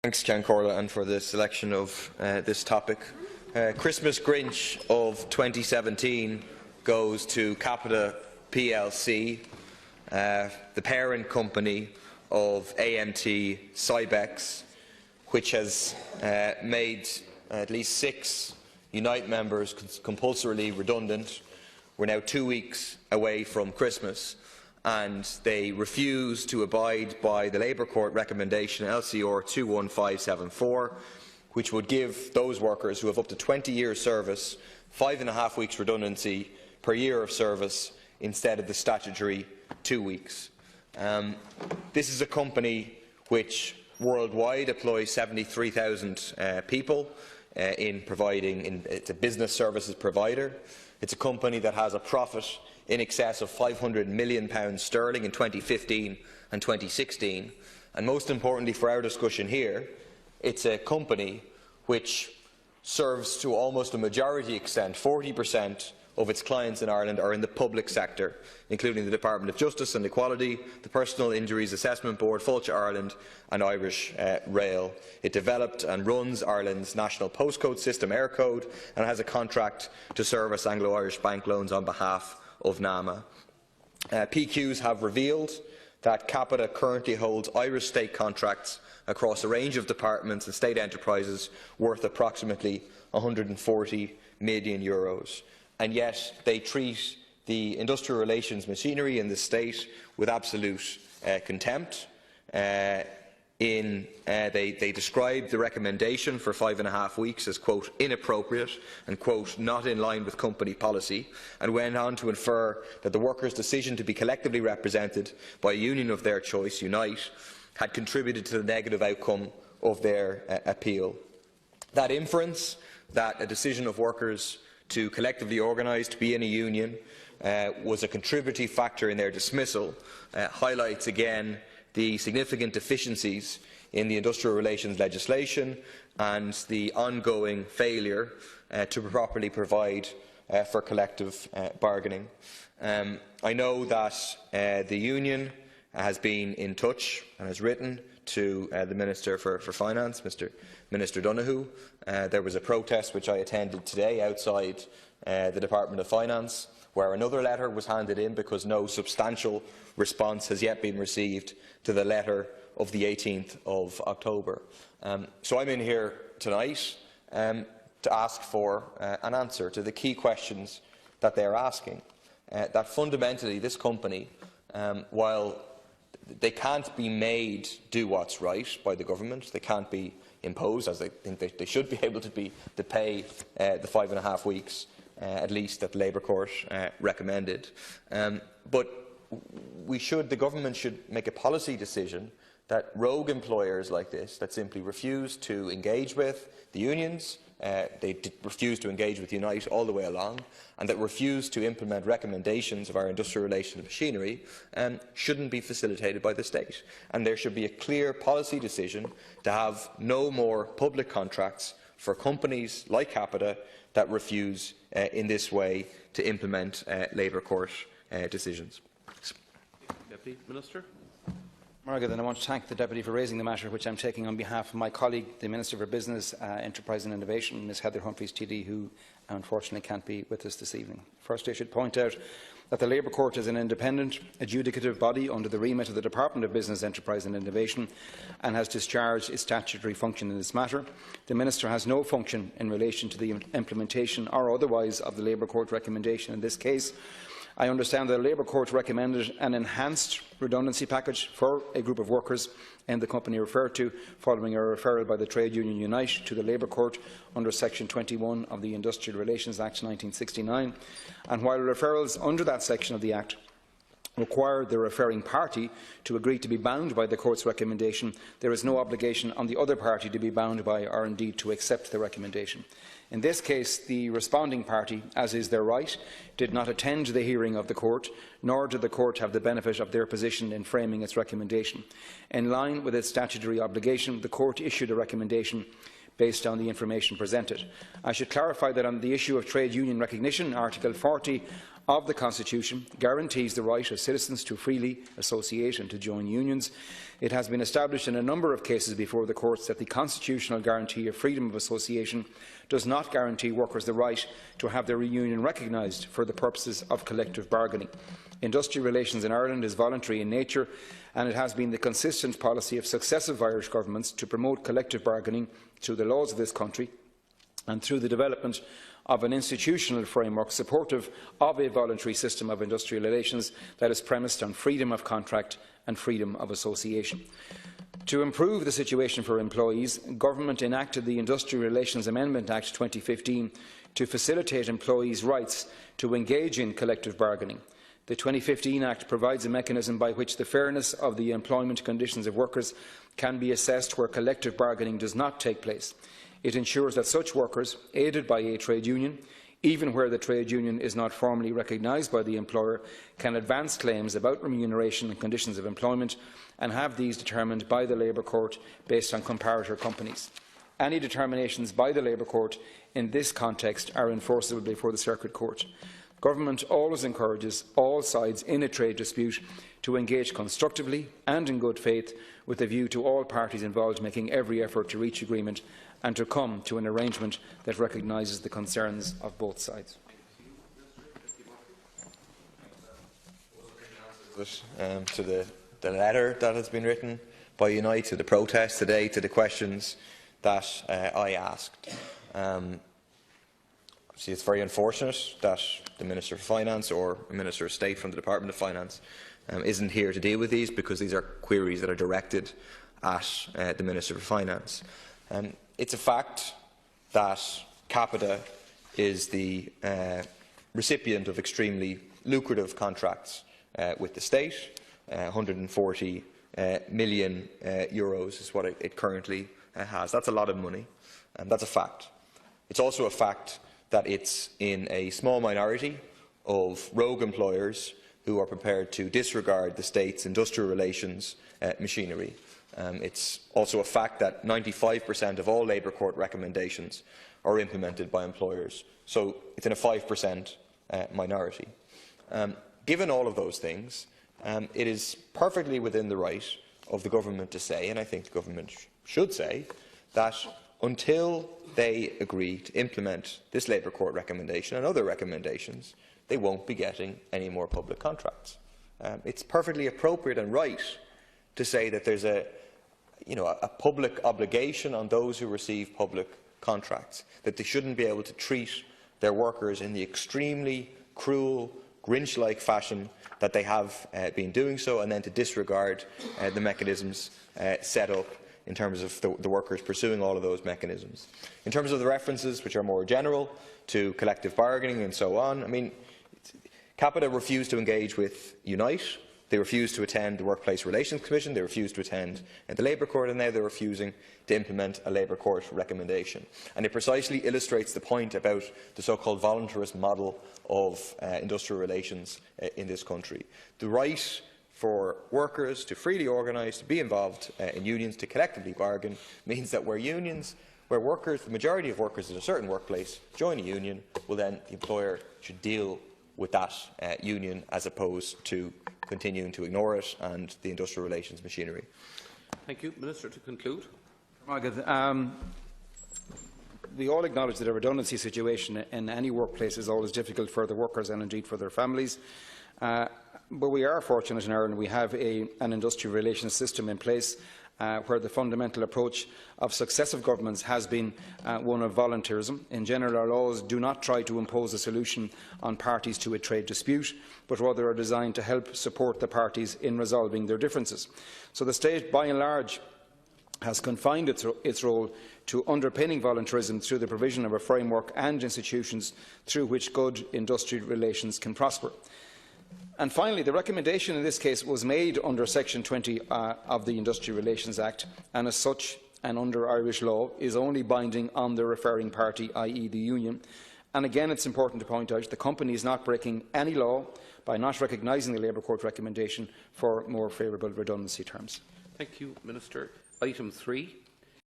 Thanks, Ceann Comhairle, and for the selection of this topic. Christmas Grinch of 2017 goes to Capita plc, the parent company of AMT Cybex, which has made at least 6 Unite members compulsorily redundant. We're now 2 weeks away from Christmas, and they refuse to abide by the Labour Court recommendation LCR 21574, which would give those workers who have up to 20 years' service 5.5 weeks redundancy per year of service instead of the statutory 2 weeks. This is a company which worldwide employs 73,000 people it's a business services provider. It's a company that has a profit in excess of £500 million sterling in 2015 and 2016. And most importantly for our discussion here, it's a company which serves to almost a majority extent, 40% of its clients in Ireland are in the public sector, including the Department of Justice and Equality, the Personal Injuries Assessment Board, Fáilte Ireland and Irish Rail. It developed and runs Ireland's national postcode system, Aircode, and has a contract to service Anglo-Irish bank loans on behalf of NAMA. PQs have revealed that Capita currently holds Irish state contracts across a range of departments and state enterprises worth approximately €140 million. And yet they treat the industrial relations machinery in the state with absolute contempt. They describe the recommendation for 5.5 weeks as, quote, inappropriate and, quote, not in line with company policy, and went on to infer that the workers' decision to be collectively represented by a union of their choice, Unite, had contributed to the negative outcome of their appeal. That inference, that a decision of workers to collectively organise to be in a union was a contributory factor in their dismissal, highlights again the significant deficiencies in the industrial relations legislation and the ongoing failure to properly provide for collective bargaining. I know that the union has been in touch and has written to the Minister for Finance, Minister Donoghue. There was a protest which I attended today outside the Department of Finance, where another letter was handed in because no substantial response has yet been received to the letter of the 18th of October. So I'm in here tonight to ask for an answer to the key questions that they are asking. That fundamentally this company, while they can't be made do what's right by the government, they can't be imposed, as I think they should be able to pay the 5.5 weeks at least that the Labour Court recommended. But the government should make a policy decision that rogue employers like this, that simply refuse to engage with the unions, they refuse to engage with Unite all the way along, and that refuse to implement recommendations of our industrial relations machinery, shouldn't be facilitated by the state. And there should be a clear policy decision to have no more public contracts for companies like Capita that refuse in this way to implement Labour Court decisions. Deputy Minister. Margaret, and I want to thank the Deputy for raising the matter, which I am taking on behalf of my colleague, the Minister for Business, Enterprise and Innovation, Ms Heather Humphreys TD, who unfortunately can't be with us this evening. Firstly, I should point out that the Labour Court is an independent, adjudicative body under the remit of the Department of Business, Enterprise and Innovation and has discharged its statutory function in this matter. The Minister has no function in relation to the implementation or otherwise of the Labour Court recommendation in this case. I understand that the Labour Court recommended an enhanced redundancy package for a group of workers in the company referred to, following a referral by the trade union Unite to the Labour Court under Section 21 of the Industrial Relations Act 1969. And while referrals under that section of the Act require the referring party to agree to be bound by the Court's recommendation, there is no obligation on the other party to be bound by or indeed to accept the recommendation. In this case, the responding party, as is their right, did not attend the hearing of the Court, nor did the Court have the benefit of their position in framing its recommendation. In line with its statutory obligation, the Court issued a recommendation based on the information presented. I should clarify that on the issue of trade union recognition, Article 40 of the Constitution guarantees the right of citizens to freely associate and to join unions. It has been established in a number of cases before the courts that the constitutional guarantee of freedom of association does not guarantee workers the right to have their union recognised for the purposes of collective bargaining. Industrial relations in Ireland is voluntary in nature, and it has been the consistent policy of successive Irish governments to promote collective bargaining through the laws of this country and through the development of an institutional framework supportive of a voluntary system of industrial relations that is premised on freedom of contract and freedom of association. To improve the situation for employees, Government enacted the Industrial Relations Amendment Act 2015 to facilitate employees' rights to engage in collective bargaining. The 2015 Act provides a mechanism by which the fairness of the employment conditions of workers can be assessed where collective bargaining does not take place. It ensures that such workers, aided by a trade union, even where the trade union is not formally recognised by the employer, can advance claims about remuneration and conditions of employment and have these determined by the Labour Court based on comparator companies. Any determinations by the Labour Court in this context are enforceable before the Circuit Court. Government always encourages all sides in a trade dispute to engage constructively and in good faith with a view to all parties involved making every effort to reach agreement and to come to an arrangement that recognises the concerns of both sides. To the letter that has been written by Unite, to the protest today, to the questions that I asked. See, it's very unfortunate that the Minister for Finance or a Minister of State from the Department of Finance isn't here to deal with these, because these are queries that are directed at the Minister for Finance. It's a fact that Capita is the recipient of extremely lucrative contracts with the state. 140 million euros is what it currently has. That's a lot of money, and that's a fact. It's also a fact that it's in a small minority of rogue employers who are prepared to disregard the state's industrial relations machinery. It's also a fact that 95% of all Labour Court recommendations are implemented by employers. So it's in a 5% minority. Given all of those things, it is perfectly within the right of the government to say, and I think the government should say, that until they agree to implement this Labour Court recommendation and other recommendations, they won't be getting any more public contracts. It's perfectly appropriate and right to say that there's a public obligation on those who receive public contracts, that they shouldn't be able to treat their workers in the extremely cruel, Grinch-like fashion that they have been doing so, and then to disregard the mechanisms set up in terms of the workers pursuing all of those mechanisms. In terms of the references, which are more general, to collective bargaining and so on, I mean, Capita refused to engage with Unite. They refused to attend the Workplace Relations Commission, they refused to attend the Labour Court, and now they're refusing to implement a Labour Court recommendation. And it precisely illustrates the point about the so-called voluntarist model of industrial relations in this country. The right for workers to freely organise, to be involved in unions, to collectively bargain, means that where workers, the majority of workers in a certain workplace, join a union, well then the employer should deal with that union as opposed to continuing to ignore it and the industrial relations machinery. Thank you. Minister, to conclude. We all acknowledge that a redundancy situation in any workplace is always difficult for the workers and indeed for their families. But we are fortunate in Ireland. We have an industrial relations system in place where the fundamental approach of successive governments has been one of volunteerism. In general, our laws do not try to impose a solution on parties to a trade dispute, but rather are designed to help support the parties in resolving their differences. So the state, by and large, has confined its role to underpinning voluntarism through the provision of a framework and institutions through which good industrial relations can prosper. And finally, the recommendation in this case was made under Section 20 of the Industrial Relations Act, and as such, and under Irish law, is only binding on the referring party, i.e. the union. And again, it's important to point out the company is not breaking any law by not recognising the Labour Court recommendation for more favourable redundancy terms. Thank you, Minister. Item 3.